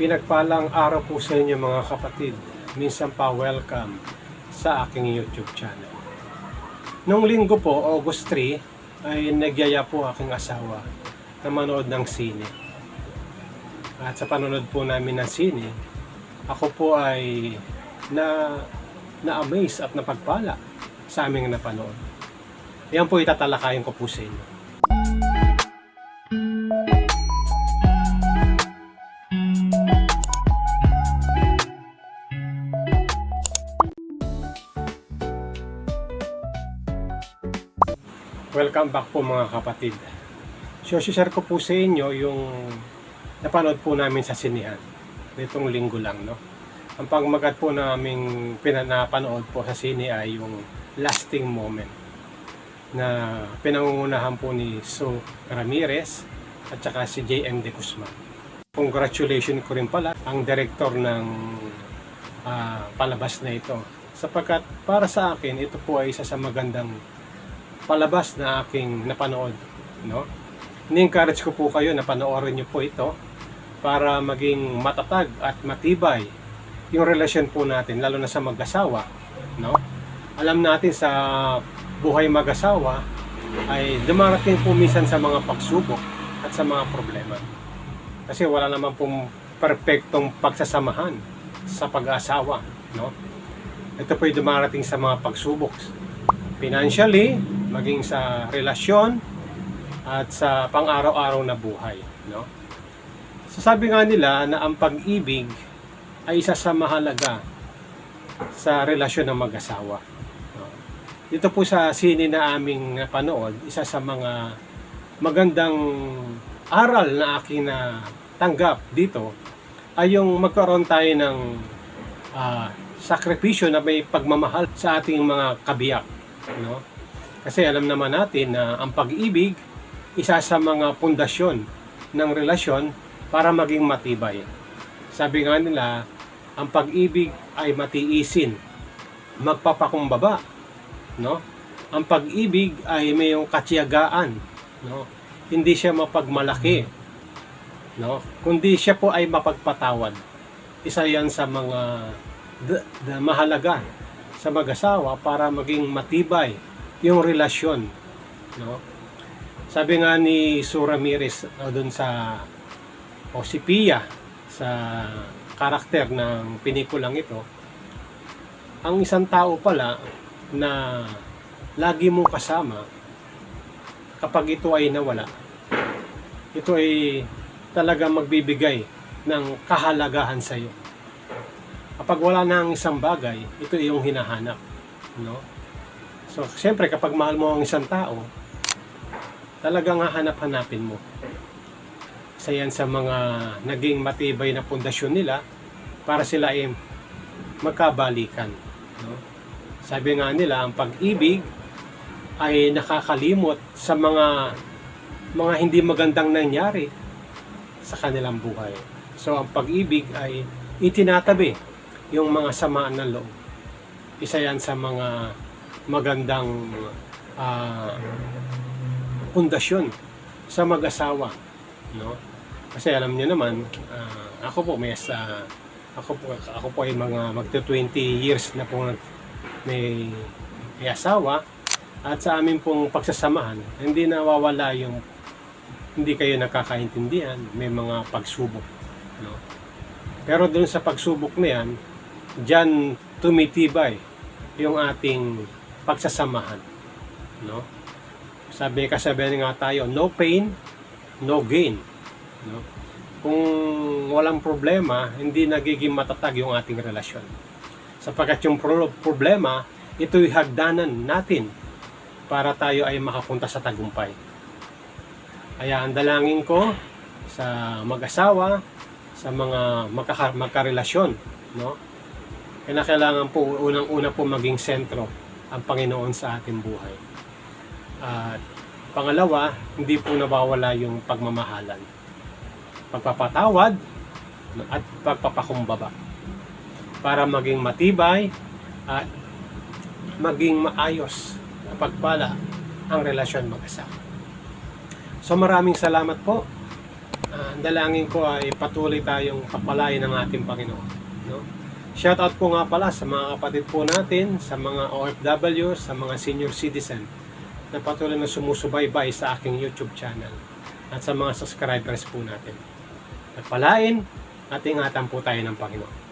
Pinagpalang araw po sa inyo mga kapatid. Minsan pa welcome sa aking YouTube channel. Noong linggo po, August 3, ay nagyaya po aking asawa na manood ng sine. At sa panonood po namin ng sine, ako po ay na-amaze at napagpala sa aming napanood. Yan po itatalakayin ko po sa inyo. Welcome back po mga kapatid. So, share ko po sa inyo yung napanood po namin sa sinihan. Nitong linggo lang, no? Ang pangmagat po naming pinapanood po sa sine ay yung Lasting Moment na pinangungunahan po ni Sue Ramirez at saka si J.M. De Guzman. Congratulations ko rin pala ang director ng palabas na ito. Sapagkat para sa akin, ito po ay isa sa magandang palabas na aking napanood, no? Ni-encourage ko po kayo na panoorin niyo po ito para maging matatag at matibay yung relasyon po natin, lalo na sa mag-asawa, no? Alam natin sa buhay mag-asawa ay dumarating po minsan sa mga pagsubok at sa mga problema. Kasi wala naman pong perpektong pagsasamahan sa pag-asawa, no? Ito po ay dumarating sa mga pagsubok financially, maging sa relasyon at sa pang-araw-araw na buhay, no? So sabi nga nila na ang pag-ibig ay isa sa mahalaga sa relasyon ng mag-asawa, no? Dito po sa sine na aming napanood, isa sa mga magandang aral na aking natanggap dito ay yung magkaroon tayo ng sakripisyo na may pagmamahal sa ating mga kabiyak, no? Kasi alam naman natin na ang pag-ibig isa sa mga pundasyon ng relasyon para maging matibay. Sabi nga nila, ang pag-ibig ay matiisin, magpapakumbaba, no? Ang pag-ibig ay mayong katiyagaan, no? Hindi siya mapagmalaki, no? Kundi siya po ay mapagpatawad. Isa yan sa mga mahalaga sa mag-asawa para maging matibay yung relasyon, no? Sabi nga ni Sue Ramirez doon si Pia sa karakter ng pinikulang ito, ang isang tao pala na lagi mong kasama kapag ito ay nawala, ito ay talaga magbibigay ng kahalagahan sa iyo. Kapag wala na ang isang bagay, ito yung hinahanap, no? So, siyempre, kapag mahal mo ang isang tao, talagang hahanap-hanapin mo. Isa yan sa mga naging matibay na pundasyon nila para sila ay magkabalikan, no? Sabi nga nila, ang pag-ibig ay nakakalimot sa mga hindi magandang nangyari sa kanilang buhay. So, ang pag-ibig ay itinatabi yung mga samaan ng loob. Isa yan sa mga magandang pundasyon sa mag-asawa, no? Kasi alam niyo naman, ako po ay mga magto-20 years na po may asawa, at sa amin pong pagsasamahan hindi nawawala yung hindi kayo nakakaintindihan, may mga pagsubok, no? Pero doon sa pagsubok na yan, diyan tumitibay yung ating pagsasamahan, no? Kasabihan nga tayo, no pain, no gain, no? Kung walang problema, hindi nagiging matatag yung ating relasyon. Sapagkat yung problema, ito'y hagdanan natin para tayo ay makapunta sa tagumpay. Kaya ang dalangin ko sa mag-asawa, sa mga magkarelasyon, no? Kailangan po unang-una po maging sentro ang Panginoon sa ating buhay. At pangalawa, hindi po nawawala yung pagmamahalan, pagpapatawad at pagpapakumbaba para maging matibay at maging maayos na pagpala ang relasyon mag-asawa. So maraming salamat po Ang dalangin ko ay patuloy tayong papalain ng ating Panginoon. No? Shoutout po nga pala sa mga kapatid po natin, sa mga OFW, sa mga senior citizen na patuloy na sumusubaybay sa aking YouTube channel at sa mga subscribers po natin. Pagpalain at ingatan po tayo ng Panginoon.